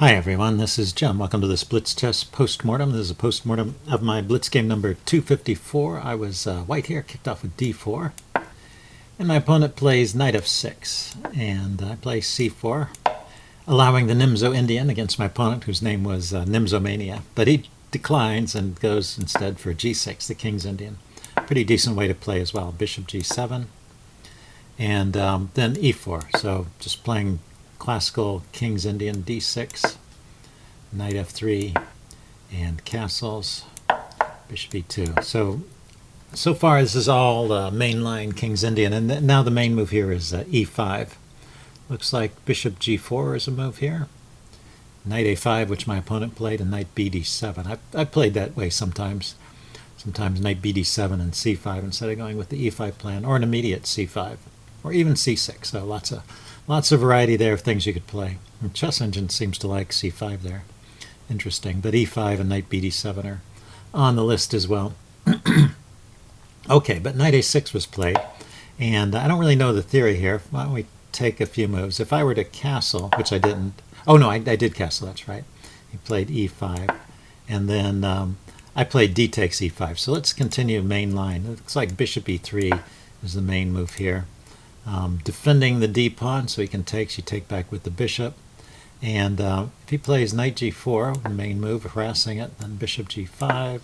Hi everyone, this is Jim. Welcome to this Blitz test postmortem. This is a postmortem of my Blitz game number 254. I was white here, kicked off with d4. And my opponent plays knight f6. And I play c4, allowing the Nimzo Indian against my opponent, whose name was Nimzomania. But he declines and goes instead for g6, the King's Indian. Pretty decent way to play as well. Bishop g7. And then e4. So just playing classical King's Indian, d6, knight f3, and castles, bishop e2. So far this is all mainline King's Indian, and now the main move here is e5. Looks like bishop g4 is a move here. Knight a5, which my opponent played, and knight bd7. I've played that way sometimes. Sometimes knight bd7 and c5 instead of going with the e5 plan, or an immediate c5, or even c6. So lots of variety there of things you could play. And Chess Engine seems to like c5 there. Interesting. But e5 and knight bd7 are on the list as well. Okay, but knight a6 was played. And I don't really know the theory here. Why don't we take a few moves? If I were to castle, which I didn't. Oh, no, I did castle. That's right. He played e5. And then I played d takes e5. So let's continue main line. It looks like bishop e3 is the main move here. Defending the d pawn, so he can take, so you take back with the bishop. And if he plays knight g4, the main move, harassing it, then bishop g5,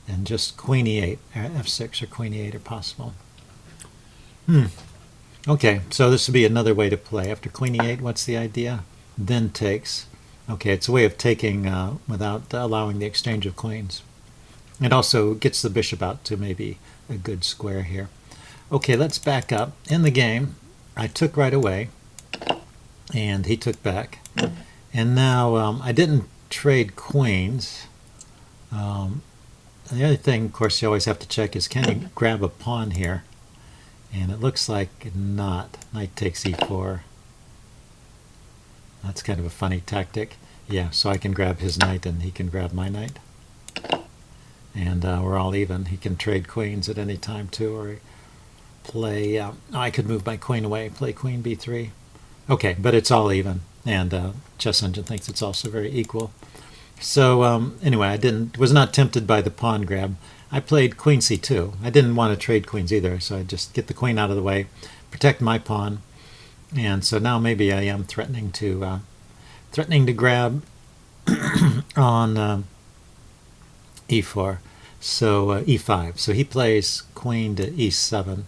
and just queen e8, f6 or queen e8 are possible. Okay, so this would be another way to play. After queen e8, what's the idea? Then takes. Okay, it's a way of taking without allowing the exchange of queens. It also gets the bishop out to maybe a good square here. Okay, let's back up. In the game, I took right away, and he took back. And now I didn't trade queens. The other thing, of course, you always have to check is, can you grab a pawn here? And it looks like not. Knight takes e4. That's kind of a funny tactic. Yeah, so I can grab his knight, and he can grab my knight. And we're all even. He can trade queens at any time, too, or play, I could move my queen away, play queen b3. Okay, but it's all even, and Chess Engine thinks it's also very equal. So anyway, I was not tempted by the pawn grab. I played queen c2. I didn't want to trade queens either, so I just get the queen out of the way, protect my pawn, and so now maybe I am threatening to grab on e4. So e5. So he plays queen to e7.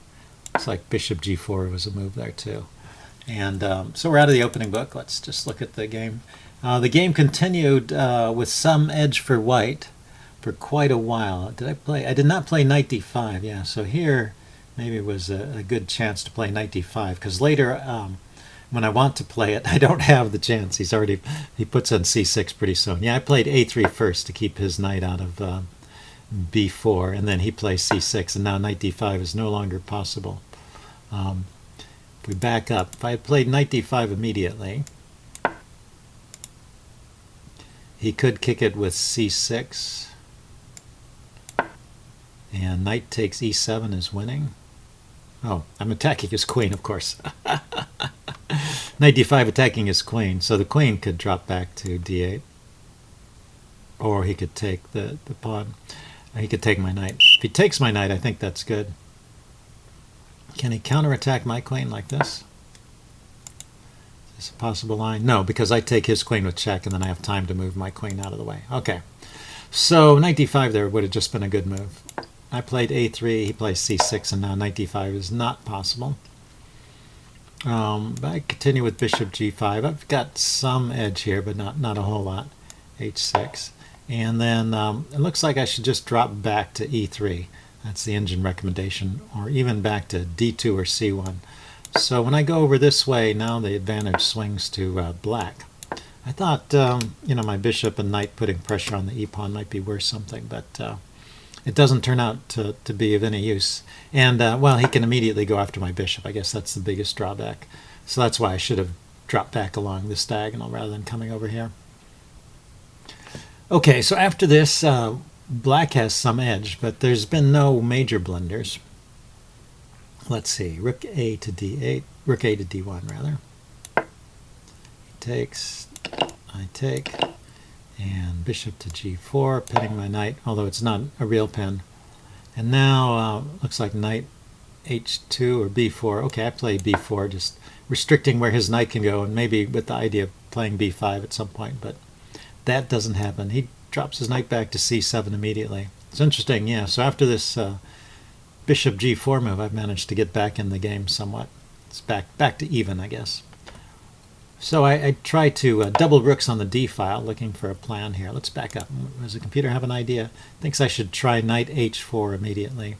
Looks like bishop g4 was a move there too. And so we're out of the opening book. Let's just look at the game. The game continued with some edge for white for quite a while. I did not play knight d5. Yeah, so here maybe it was a good chance to play knight d5, because later when I want to play it, I don't have the chance. He puts on c6 pretty soon. Yeah, I played a3 first to keep his knight out of b4, and then he plays c6, and now knight d5 is no longer possible. If we back up, if I had played knight d5 immediately, he could kick it with c6, and knight takes e7 is winning. Oh, I'm attacking his queen, of course. Knight d5 attacking his queen, so the queen could drop back to d8, or he could take the pawn. He could take my knight. If he takes my knight, I think that's good. Can he counterattack my queen like this? Is this a possible line? No, because I take his queen with check, and then I have time to move my queen out of the way. Okay, so knight d5 there would have just been a good move. I played a3, he plays c6, and now knight d5 is not possible. But I continue with bishop g5. I've got some edge here, but not a whole lot. h6. And then it looks like I should just drop back to e3. That's the engine recommendation, or even back to d2 or c1. So when I go over this way, now the advantage swings to black. I thought, my bishop and knight putting pressure on the e-pawn might be worth something, but it doesn't turn out to be of any use. And, well, he can immediately go after my bishop. I guess that's the biggest drawback. So that's why I should have dropped back along this diagonal rather than coming over here. Okay, so after this, black has some edge, but there's been no major blunders. Let's see, rook a to d8, rook a to d1 rather. He takes, I take, and bishop to g4, pinning my knight, although it's not a real pin. And now looks like knight h2 or b4. Okay, I play b4, just restricting where his knight can go, and maybe with the idea of playing b5 at some point, but that doesn't happen. He drops his knight back to c7 immediately. It's interesting, yeah. So after this bishop g4 move, I've managed to get back in the game somewhat. It's back to even, I guess. So I try to double rooks on the d file, looking for a plan here. Let's back up. Does the computer have an idea? Thinks I should try knight h4 immediately.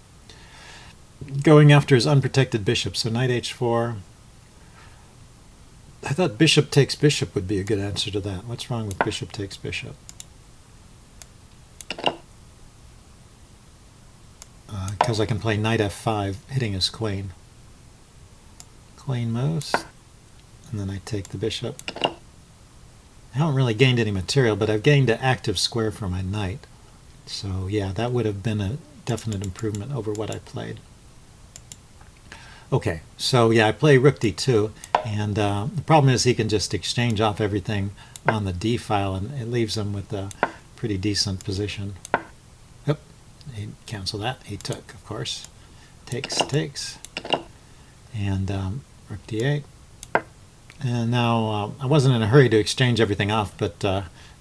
Going after his unprotected bishop, so knight h4. I thought bishop takes bishop would be a good answer to that. What's wrong with bishop takes bishop? Because I can play knight f5, hitting his queen. Queen moves, and then I take the bishop. I haven't really gained any material, but I've gained an active square for my knight. So yeah, that would have been a definite improvement over what I played. Okay, so yeah, I play rook d2, and the problem is he can just exchange off everything on the d file, and it leaves him with a pretty decent position. Yep, he cancel that. He took, of course. Takes, and rook d8. And now I wasn't in a hurry to exchange everything off, but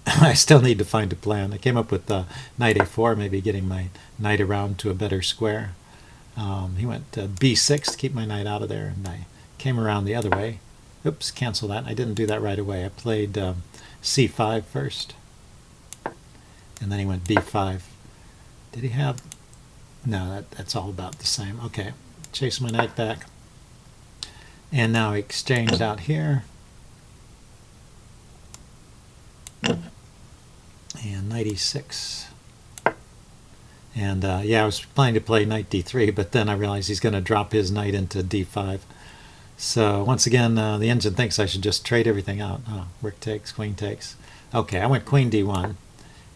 I still need to find a plan. I came up with knight a4, maybe getting my knight around to a better square. He went b6 to keep my knight out of there, and I came around the other way. Oops, cancel that. I didn't do that right away. I played c5 first, and then he went b5. Did he have... No, that's all about the same. Okay, chase my knight back. And now exchanged out here. And knight e6. And yeah, I was planning to play knight d3, but then I realized he's going to drop his knight into d5. So once again, the engine thinks I should just trade everything out. Oh, rook takes, queen takes. Okay, I went queen d1,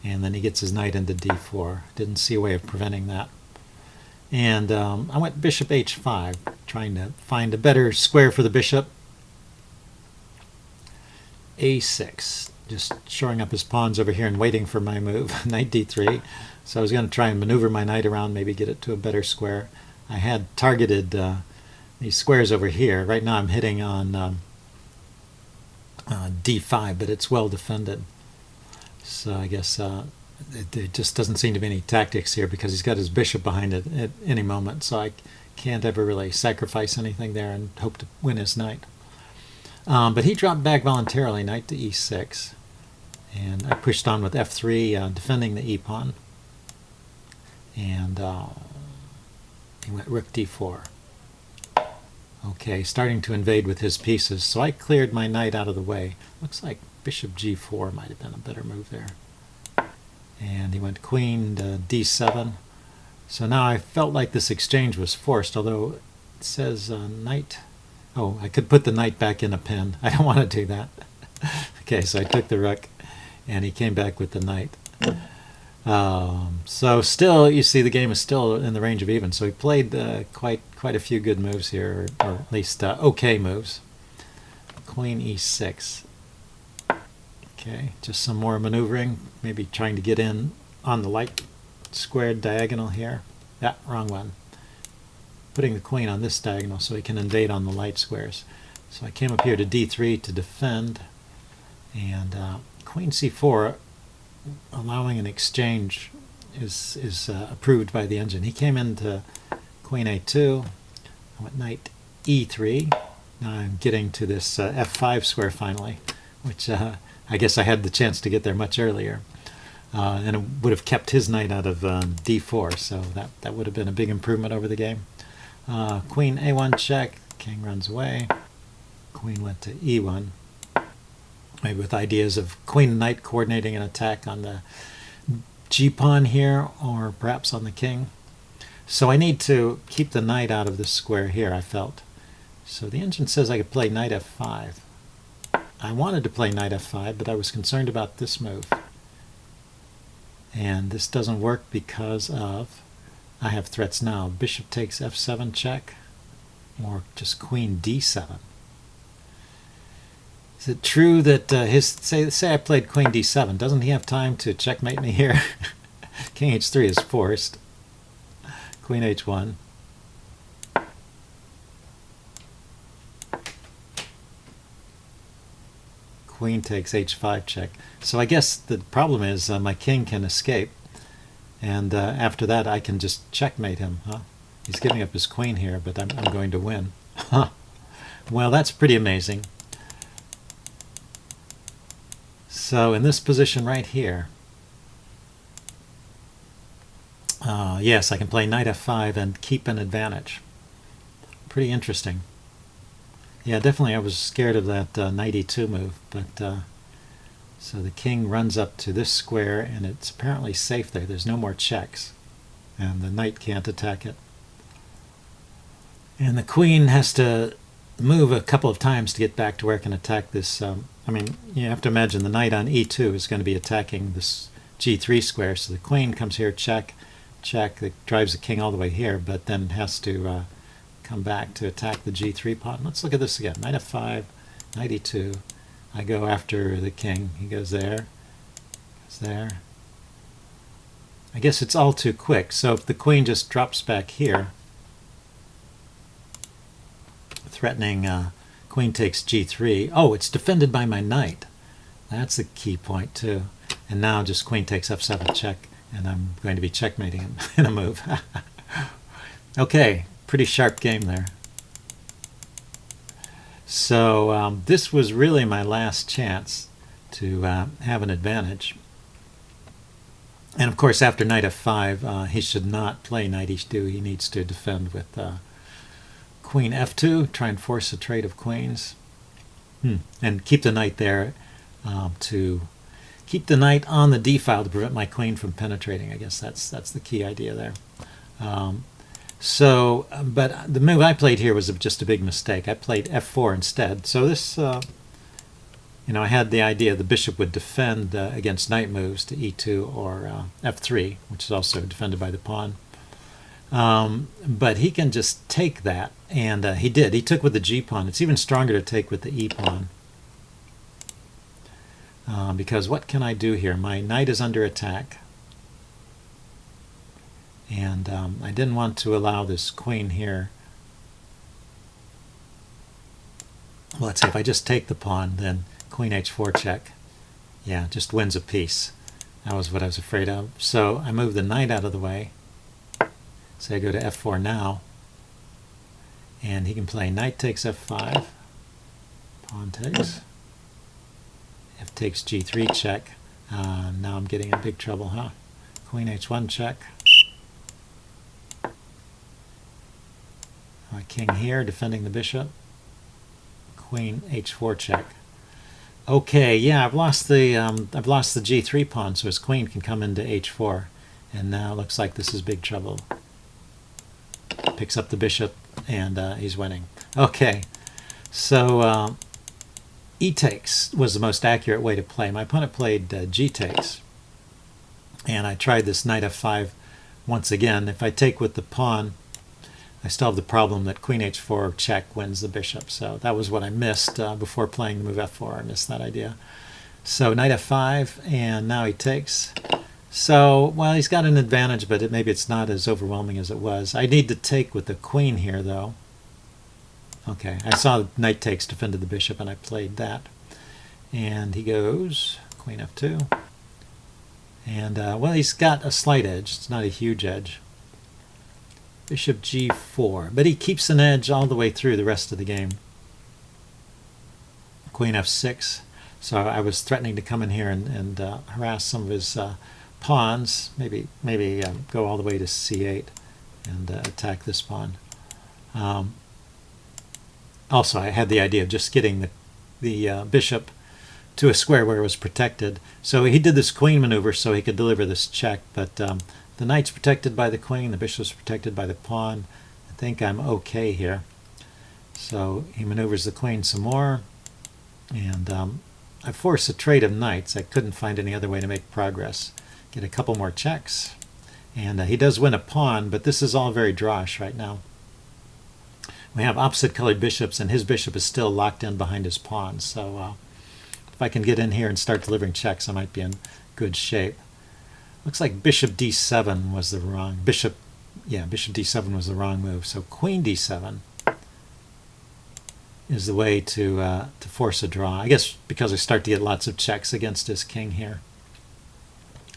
and then he gets his knight into d4. Didn't see a way of preventing that. And I went bishop h5, trying to find a better square for the bishop. a6, just shoring up his pawns over here and waiting for my move, knight d3. So I was going to try and maneuver my knight around, maybe get it to a better square. I had targeted these squares over here. Right now I'm hitting on d5, but it's well defended. So I guess there just doesn't seem to be any tactics here because he's got his bishop behind it at any moment, so I can't ever really sacrifice anything there and hope to win his knight. But he dropped back voluntarily, knight to e6, and I pushed on with f3, defending the e-pawn, and he went rook d4. Okay, starting to invade with his pieces, so I cleared my knight out of the way. Looks like bishop g4 might have been a better move there. And he went queen to d7. So now I felt like this exchange was forced, although it says knight. Oh, I could put the knight back in a pin. I don't want to do that. Okay, so I took the rook, and he came back with the knight. So still, you see, the game is still in the range of even. So he played quite a few good moves here, or at least okay moves. Queen e6. Okay, just some more maneuvering, maybe trying to get in on the light squared diagonal here. Yeah, wrong one. Putting the queen on this diagonal so he can invade on the light squares. So I came up here to d3 to defend, and queen c4, allowing an exchange, is approved by the engine. He came into queen a2. I went knight e3. Now I'm getting to this f5 square finally, which I guess I had the chance to get there much earlier. And it would have kept his knight out of d4, so that would have been a big improvement over the game. Queen a1 check, king runs away. Queen went to e1, maybe with ideas of queen and knight coordinating an attack on the g-pawn here, or perhaps on the king. So I need to keep the knight out of this square here, I felt. So the engine says I could play knight f5. I wanted to play knight f5, but I was concerned about this move. And this doesn't work because of, I have threats now. Bishop takes f7 check, or just queen d7. Is it true that say I played queen d7? Doesn't he have time to checkmate me here? King h3 is forced. Queen h1. Queen takes h5 check. So I guess the problem is my king can escape, and after that I can just checkmate him. Huh? He's giving up his queen here, but I'm going to win. Huh. Well, that's pretty amazing. So in this position right here, yes, I can play knight f5 and keep an advantage. Pretty interesting. Yeah, definitely I was scared of that knight e2 move, but so the king runs up to this square, and it's apparently safe there. There's no more checks, and the knight can't attack it. And the queen has to move a couple of times to get back to where it can attack this. I mean, you have to imagine the knight on e2 is going to be attacking this g3 square, so the queen comes here, check, check, that drives the king all the way here, but then has to come back to attack the g3 pawn. Let's look at this again. Knight f5, knight e2. I go after the king. He goes there, goes there. I guess it's all too quick, so if the queen just drops back here, threatening queen takes g3. Oh, it's defended by my knight. That's the key point too. And now just queen takes f7 check, and I'm going to be checkmating him in a move. Okay, pretty sharp game there. So this was really my last chance to have an advantage. And of course, after knight f5, he should not play knight e2. He needs to defend with queen f2, try and force a trade of queens, and keep the knight there to keep the knight on the d file to prevent my queen from penetrating. I guess that's the key idea there. But the move I played here was just a big mistake. I played f4 instead. So this, I had the idea the bishop would defend against knight moves to e2 or f3, which is also defended by the pawn. But he can just take that, and he did. He took with the g-pawn. It's even stronger to take with the e-pawn. Because what can I do here? My knight is under attack. And I didn't want to allow this queen here. Well, let's say if I just take the pawn, then queen h4 check. Yeah, just wins a piece. That was what I was afraid of. So I move the knight out of the way. So I go to f4 now, and he can play knight takes f5, pawn takes, f takes g3 check. Now I'm getting in big trouble, huh? Queen h1 check. My king here defending the bishop. Queen h4 check. Okay, yeah, I've lost the g3 pawn, so his queen can come into h4, and now it looks like this is big trouble. Picks up the bishop, and he's winning. Okay, so e takes was the most accurate way to play. My opponent played g takes, and I tried this knight f5 once again. If I take with the pawn, I still have the problem that queen h4 check wins the bishop. So that was what I missed before playing the move f4. I missed that idea. So knight f5, and now he takes. So, well, he's got an advantage, but maybe it's not as overwhelming as it was. I need to take with the queen here, though. Okay, I saw knight takes defended the bishop, and I played that. And he goes queen f2. And, well, he's got a slight edge. It's not a huge edge. Bishop g4. But he keeps an edge all the way through the rest of the game. Queen f6. So I was threatening to come in here and harass some of his pawns, maybe go all the way to c8 and attack this pawn. Also, I had the idea of just getting the bishop to a square where it was protected. So he did this queen maneuver so he could deliver this check, but the knight's protected by the queen, the bishop's protected by the pawn. I think I'm okay here. So he maneuvers the queen some more, and I forced a trade of knights. I couldn't find any other way to make progress. Get a couple more checks, and he does win a pawn, but this is all very drawish right now. We have opposite colored bishops, and his bishop is still locked in behind his pawn, so if I can get in here and start delivering checks, I might be in good shape. Looks like bishop d7 was the wrong bishop d7 was the wrong move. So queen d7 is the way to force a draw. I guess because I start to get lots of checks against his king here.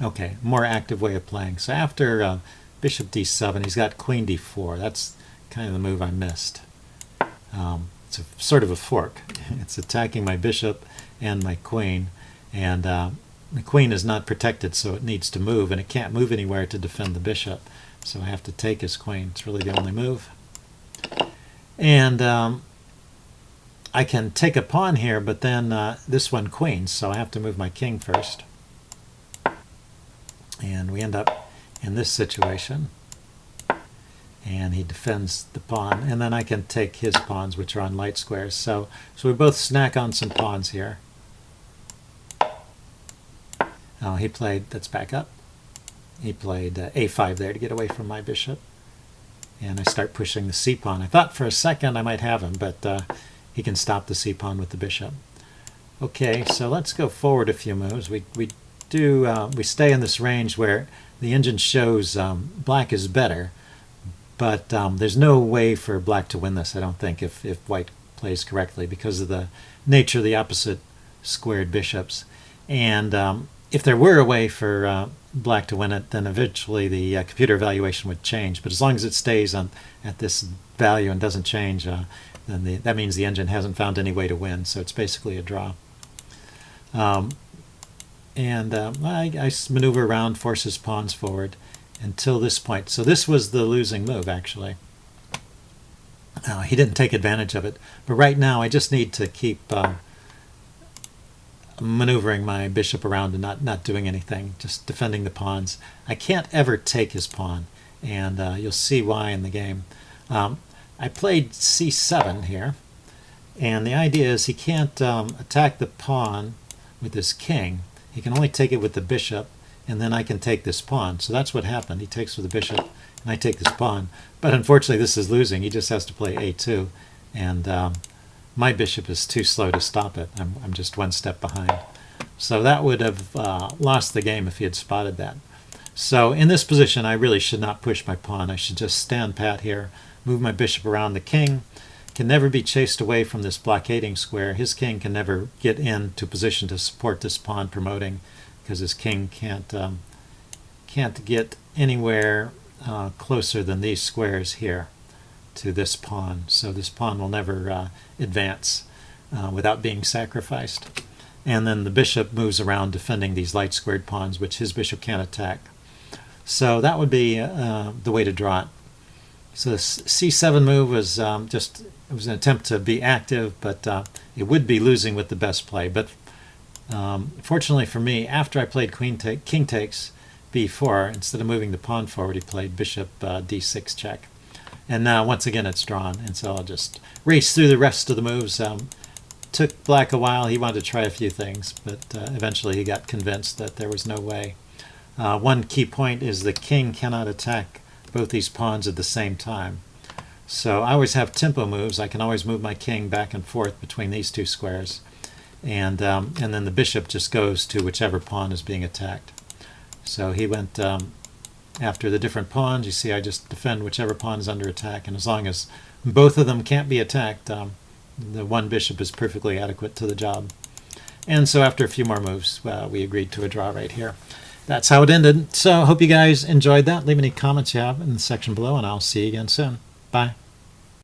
Okay, more active way of playing. So after bishop d7, he's got queen d4. That's kind of the move I missed. It's sort of a fork. It's attacking my bishop and my queen, and the queen is not protected, so it needs to move, and it can't move anywhere to defend the bishop. So I have to take his queen. It's really the only move. And I can take a pawn here, but then this one queens, so I have to move my king first. And we end up in this situation. And he defends the pawn, and then I can take his pawns, which are on light squares. So we both snack on some pawns here. He played, let's back up. He played a5 there to get away from my bishop. And I start pushing the c-pawn. I thought for a second I might have him, but he can stop the c-pawn with the bishop. Okay, so let's go forward a few moves. We stay in this range where the engine shows black is better, but there's no way for black to win this, I don't think, if white plays correctly, because of the nature of the opposite squared bishops. And if there were a way for black to win it, then eventually the computer evaluation would change. But as long as it stays at this value and doesn't change, then that means the engine hasn't found any way to win. So it's basically a draw. I maneuver around, force his pawns forward until this point. So this was the losing move, actually. He didn't take advantage of it. But right now, I just need to keep maneuvering my bishop around and not doing anything, just defending the pawns. I can't ever take his pawn, and you'll see why in the game. I played c7 here, and the idea is he can't attack the pawn with his king. He can only take it with the bishop, and then I can take this pawn. So that's what happened. He takes with the bishop, and I take this pawn. But unfortunately, this is losing. He just has to play a2, and my bishop is too slow to stop it. I'm just one step behind. So that would have lost the game if he had spotted that. So in this position, I really should not push my pawn. I should just stand pat here, move my bishop around. The king can never be chased away from this blockading square. His king can never get into position to support this pawn promoting, because his king can't get anywhere closer than these squares here to this pawn. So this pawn will never advance without being sacrificed. And then the bishop moves around defending these light squared pawns, which his bishop can't attack. So that would be the way to draw it. So this c7 move was it was an attempt to be active, but it would be losing with the best play. But fortunately for me, after I played king takes b4, instead of moving the pawn forward, he played bishop d6 check. And now once again it's drawn, and so I'll just race through the rest of the moves. Took black a while. He wanted to try a few things, but eventually he got convinced that there was no way. One key point is the king cannot attack both these pawns at the same time. So I always have tempo moves. I can always move my king back and forth between these two squares, and then the bishop just goes to whichever pawn is being attacked. So he went after the different pawns. You see, I just defend whichever pawn is under attack, and as long as both of them can't be attacked, the one bishop is perfectly adequate to the job. And so after a few more moves, we agreed to a draw right here. That's how it ended. So I hope you guys enjoyed that. Leave any comments you have in the section below, and I'll see you again soon. Bye.